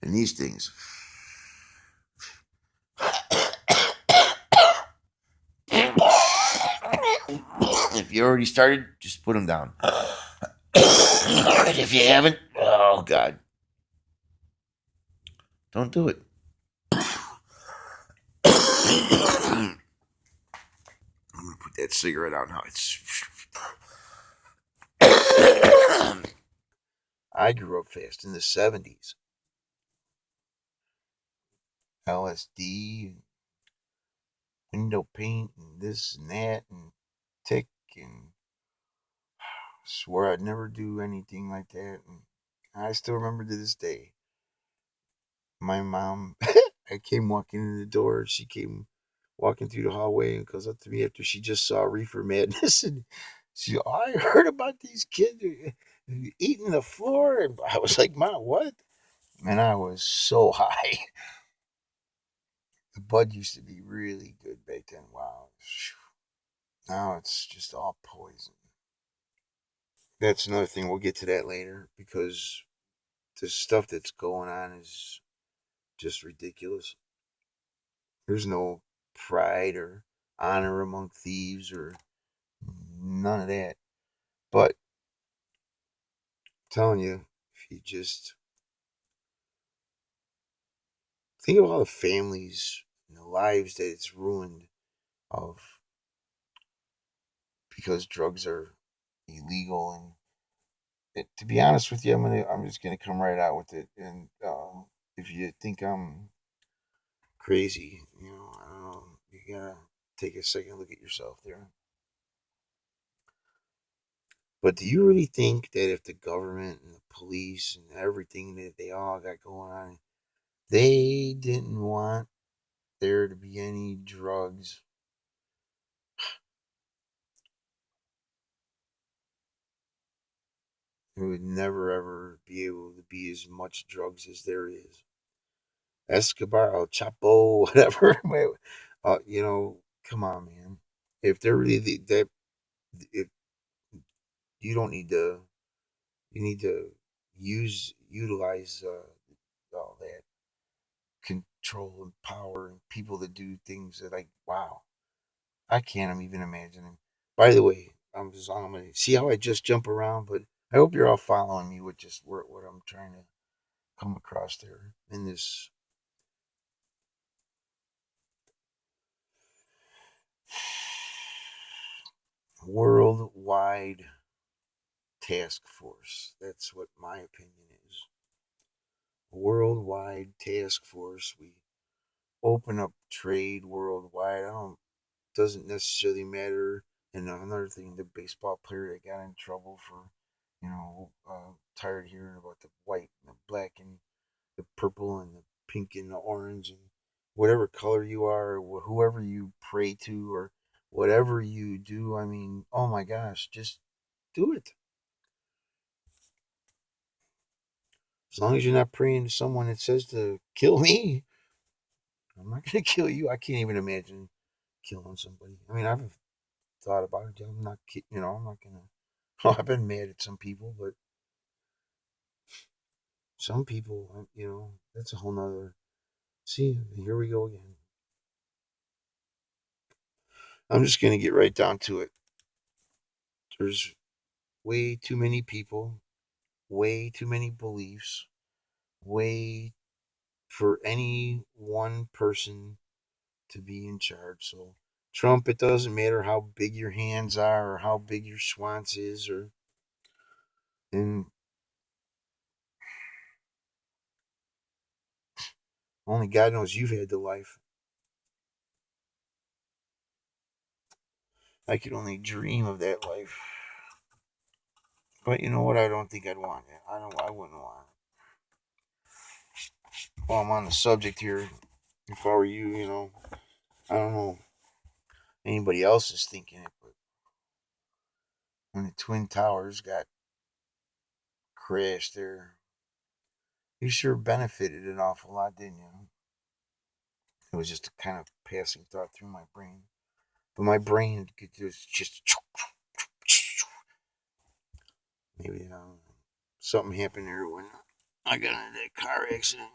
And these things, if you already started, just put them down. And if you haven't, oh God, don't do it. I'm gonna put that cigarette out now. It's. I grew up fast in the 70s. LSD, window paint, and this and that, and tick, and swore I'd never do anything like that. And I still remember to this day, my mom, I came walking in the door. She came walking through the hallway and goes up to me after she just saw Reefer Madness. And she, oh, I heard about these kids eating the floor. And I was like, Mom, what? And I was so high. The bud used to be really good back then. Wow. Now it's just all poison. That's another thing. We'll get to that later because the stuff that's going on is just ridiculous. There's no pride or honor among thieves or none of that. But I'm telling you, if you just think of all the families and the lives that it's ruined of because drugs are illegal. And to be honest with you, I'm just gonna come right out with it. And if you think I'm crazy, I don't know, you gotta take a second look at yourself there. But do you really think that if the government and the police and everything that they all got going on, they didn't want there to be any drugs, it would never ever be able to be as much drugs as there is. Escobar, El Chapo, whatever. Come on, man. If they're really that, if you don't need to, you need to utilize all that control and power and people that do things that, like, wow, I can't even imagine him. By the way, I'm gonna see how I just jump around, but I hope you're all following me with just what I'm trying to come across there in this worldwide task force. That's what my opinion is. A worldwide task force. We open up trade worldwide. I don't doesn't necessarily matter. And another thing, the baseball player that got in trouble for, tired of hearing about the white and the black and the purple and the pink and the orange and whatever color you are, or whoever you pray to, or whatever you do. I mean, oh my gosh, just do it. As long as you're not praying to someone that says to kill me, I'm not going to kill you. I can't even imagine killing somebody. I mean, I've thought about it. I'm not, I'm not going to. Oh, I've been mad at some people, but some people, that's a whole nother. See, here we go again. I'm just going to get right down to it. There's way too many people, way too many beliefs, way for any one person to be in charge. So, Trump, it doesn't matter how big your hands are or how big your schwanz is, or and only God knows you've had the life. I could only dream of that life. But you know what? I don't think I'd want it. I wouldn't want it. While I'm on the subject here, if I were you, I don't know anybody else is thinking it, but when the Twin Towers got crashed there, you sure benefited an awful lot, didn't you? It was just a kind of passing thought through my brain. But my brain could just maybe something happened there when I got into that car accident.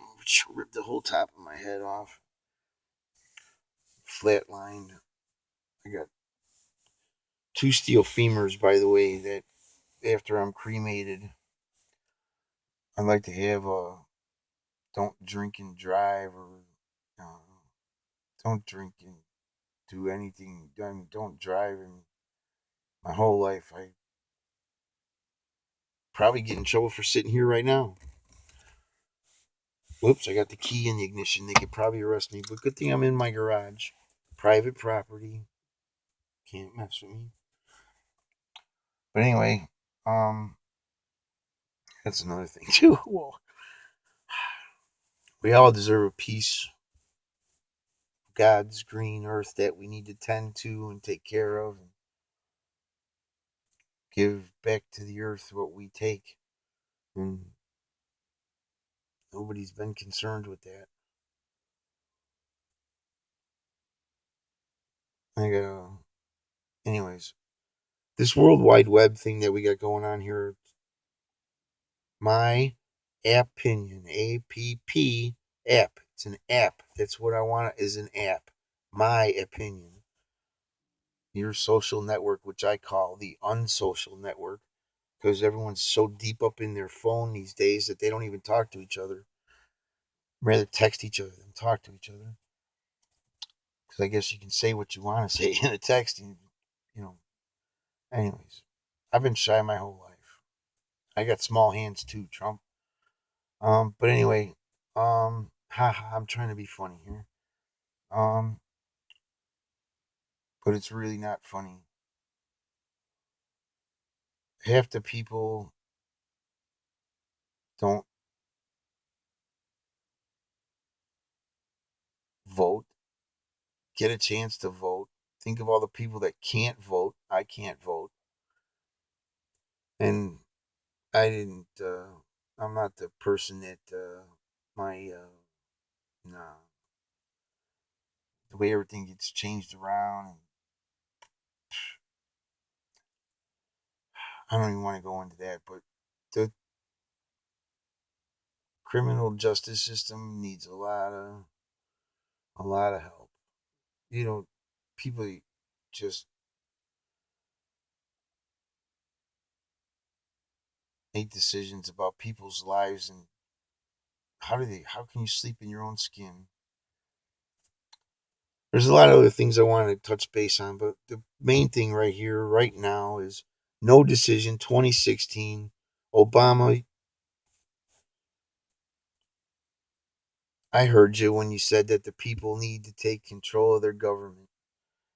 ripped the whole top of my head off, flatlined. I got two steel femurs, by the way, that after I'm cremated, I'd like to have a don't drink and drive, or uh, don't drink and do anything. I mean, don't drive. And my whole life, I probably get in trouble for sitting here right now. Whoops, I got the key in the ignition. They could probably arrest me, but good thing I'm in my garage. Private property. Can't mess with me. But anyway, um, that's another thing too. Well, we all deserve a piece of God's green earth that we need to tend to and take care of and give back to the earth what we take. And nobody's been concerned with that. I got, anyways, this World Wide Web thing that we got going on here, my opinion, APP app. It's an app. That's what I want. Is an app. My opinion. Your social network, which I call the unsocial network, because everyone's so deep up in their phone these days that they don't even talk to each other. Rather text each other than talk to each other. Because I guess you can say what you want to say in a text, and you know. Anyways, I've been shy my whole life. I got small hands too, Trump. But anyway, haha, I'm trying to be funny here. Um, but it's really not funny. Half the people don't vote, get a chance to vote. Think of all the people that can't vote. I can't vote, and I didn't. I'm not the person that my nah, the way everything gets changed around. And I don't even want to go into that, but the criminal justice system needs a lot of help. You know, people just make decisions about people's lives, and how can you sleep in your own skin? There's a lot of other things I want to touch base on, but the main thing right here, right now, is no decision 2016. Obama, I heard you when you said that the people need to take control of their government,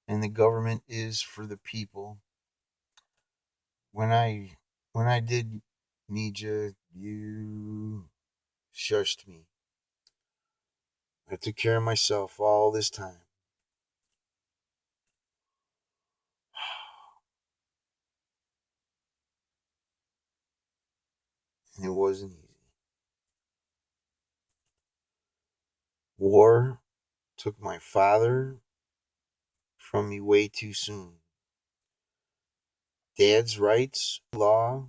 and the government is for the people. When I did need you, you shushed me. I took care of myself all this time, and it wasn't easy. War took my father from me way too soon. Dad's rights, law,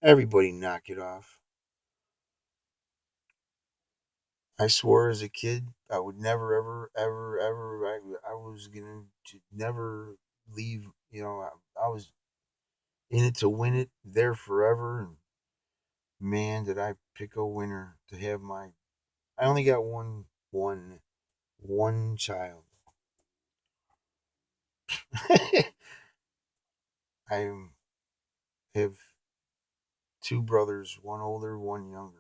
everybody knock it off. I swore as a kid I would never, ever, ever, ever. I was gonna to never leave. I was in it to win it, there forever. And man, did I pick a winner to have my. I only got one child. I have two brothers, one older, one younger.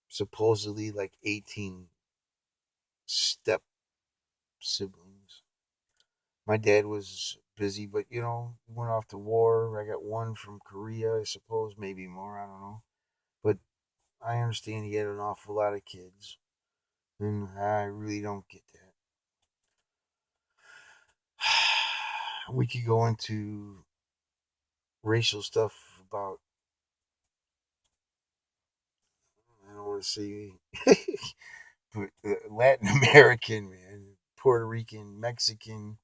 Supposedly like 18 step siblings. My dad was busy, but he went off to war. I got one from Korea, I suppose, maybe more. I don't know. But I understand he had an awful lot of kids, and I really don't get that. We could go into racial stuff about, I don't want to say, but Latin American, man, Puerto Rican, Mexican.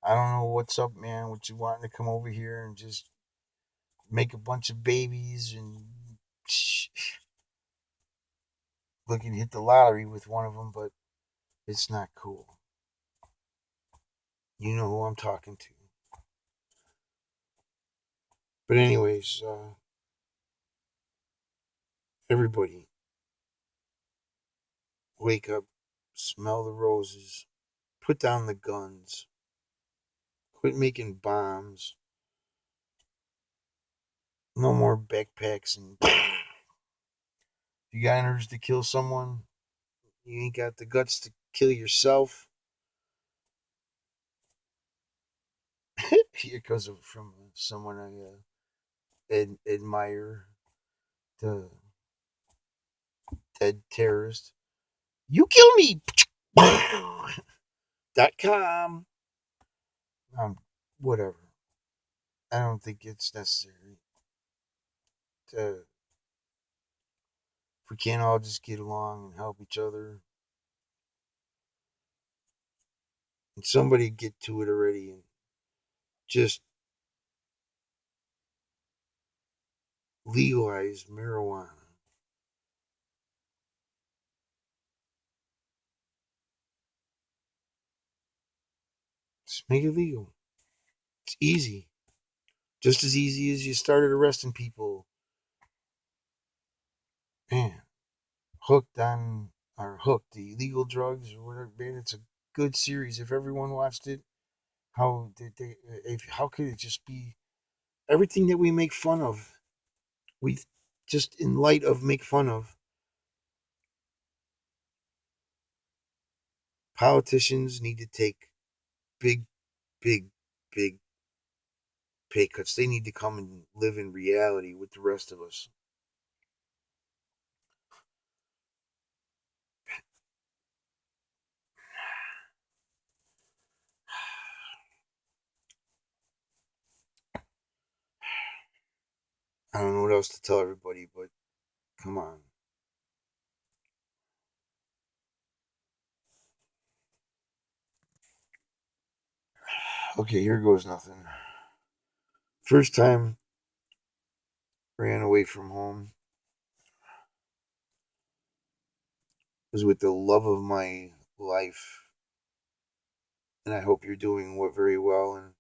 I don't know what's up, man. What you wanting to come over here and just make a bunch of babies and looking to hit the lottery with one of them, but it's not cool. You know who I'm talking to. But anyways, everybody, wake up, smell the roses, put down the guns, quit making bombs, no more backpacks, and you got orders to kill someone, you ain't got the guts to kill yourself. Here goes from someone I admire, the dead terrorist. You kill me. .com. Whatever. I don't think it's necessary to. If we can't all just get along and help each other, and somebody get to it already and just legalize marijuana. Just make it legal. It's easy. Just as easy as you started arresting people. Man, hooked on or hooked the illegal drugs or whatever. Man, it's a good series. If everyone watched it, how did they? If how could it just be everything that we make fun of? We just in light of make fun of politicians need to take big, big, big pay cuts. They need to come and live in reality with the rest of us. I don't know what else to tell everybody, but come on. Okay, here goes nothing. First time ran away from home was with the love of my life, and I hope you're doing very well. And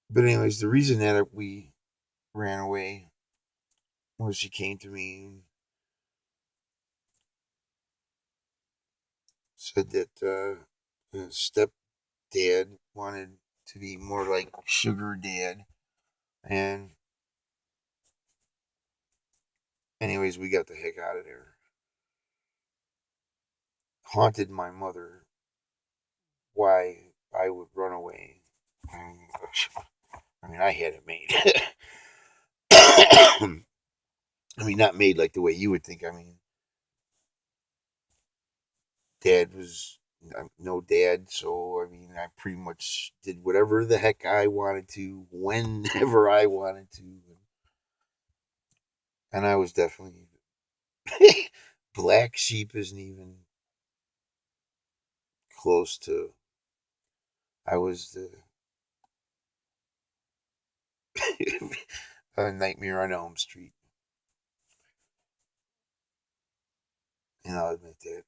but anyways, the reason that we ran away was she came to me and said that the stepdad wanted to be more like sugar dad, and anyways, we got the heck out of there. Haunted my mother why I would run away. I mean, I had it made. I mean, not made like the way you would think. I mean, dad was no dad, so I mean, I pretty much did whatever the heck I wanted to, whenever I wanted to, and I was definitely black sheep isn't even close to. I was the a nightmare on Elm Street, and I'll admit that.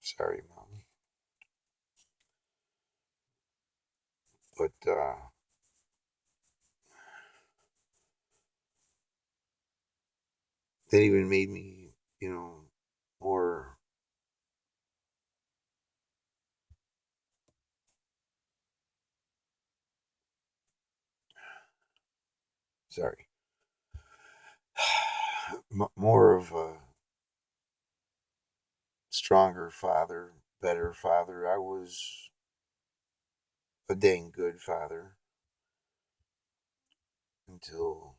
Sorry, mom, but that even made me, more. Sorry, more of a stronger father, better father. I was a dang good father until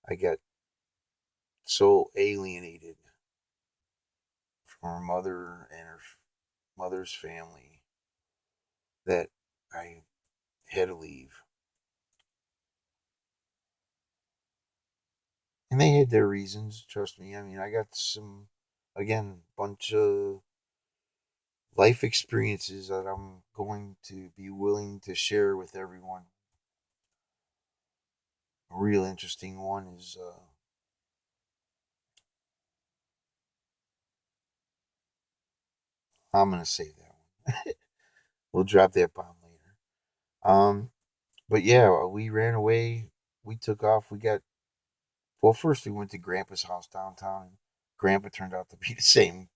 I got so alienated from her mother and her mother's family that I had to leave. And they had their reasons, trust me. I mean, I got some, again, bunch of life experiences that I'm going to be willing to share with everyone. A real interesting one is I'm gonna save that one. We'll drop that bomb later. But yeah, we ran away. We took off. We got well. First, we went to Grandpa's house downtown, and Grandpa turned out to be the same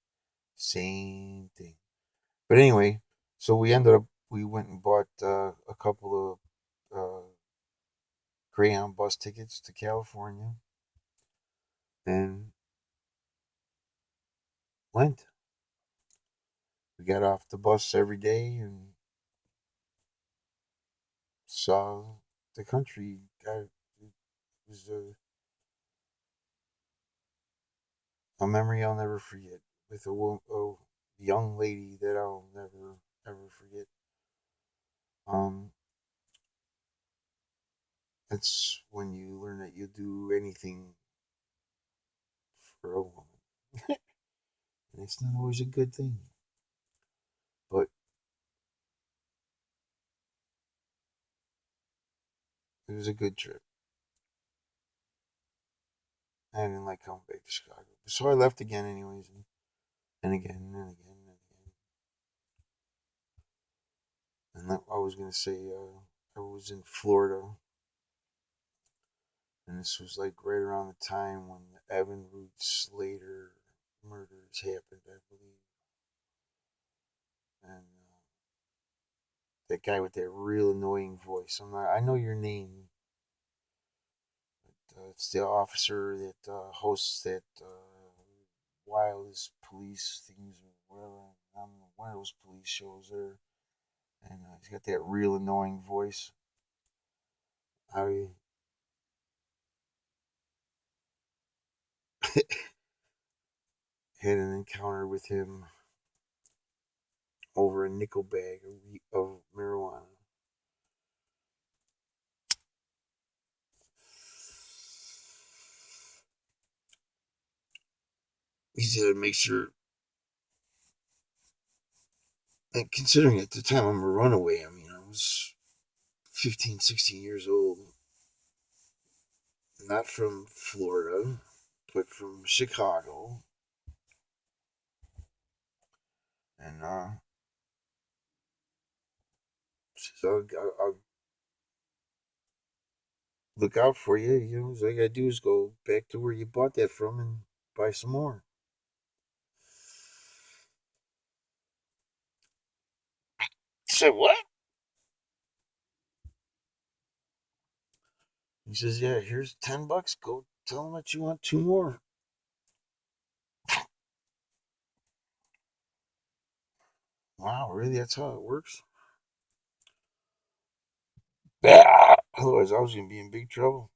thing. But anyway, so we ended up we went and bought a couple of Greyhound bus tickets to California and went. We got off the bus every day and saw the country. It was a memory I'll never forget with a young lady that I'll never ever forget. Um, it's when you learn that you'll do anything for a woman, and it's not always a good thing, but it was a good trip. I didn't like coming back to Chicago, so I left again, anyways, and again and again and again. And I was gonna say, I was in Florida, and this was like right around the time when the Evan Root Slater murders happened, I believe, and that guy with that real annoying voice. I know your name. But, it's the officer that hosts that wildest police things or whatever. I don't know, one of those police shows there, and he's got that real annoying voice. I had an encounter with him over a nickel bag of marijuana. He said, make sure, and considering at the time I'm a runaway, I mean, I was 15, 16 years old, not from Florida, but from Chicago. And so I'll look out for you. You know, all I gotta do is go back to where you bought that from and buy some more. He said, what? He says, yeah, here's $10. Go tell him that you want two more. Wow, really? That's how it works? Otherwise, I was gonna be in big trouble.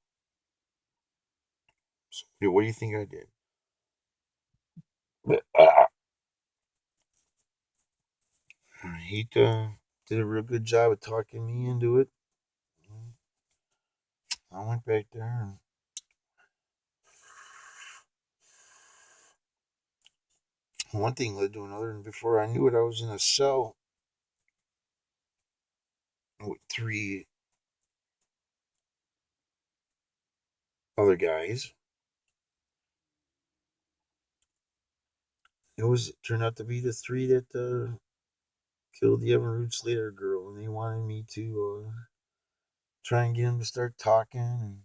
So, yeah, what do you think I did? He did a real good job of talking me into it. I went back there and one thing led to another, and before I knew it, I was in a cell with three other guys. It turned out to be the three that killed the Evan Root Slater girl, and they wanted me to try and get him to start talking,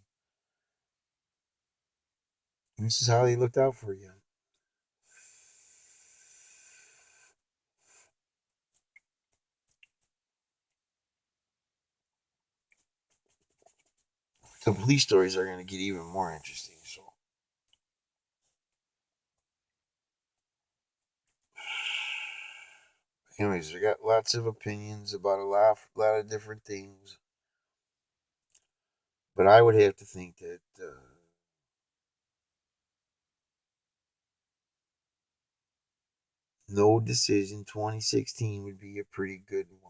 and this is how they looked out for you. The police stories are going to get even more interesting. So, anyways, I got lots of opinions about lot of different things, but I would have to think that no decision 2016 would be a pretty good one.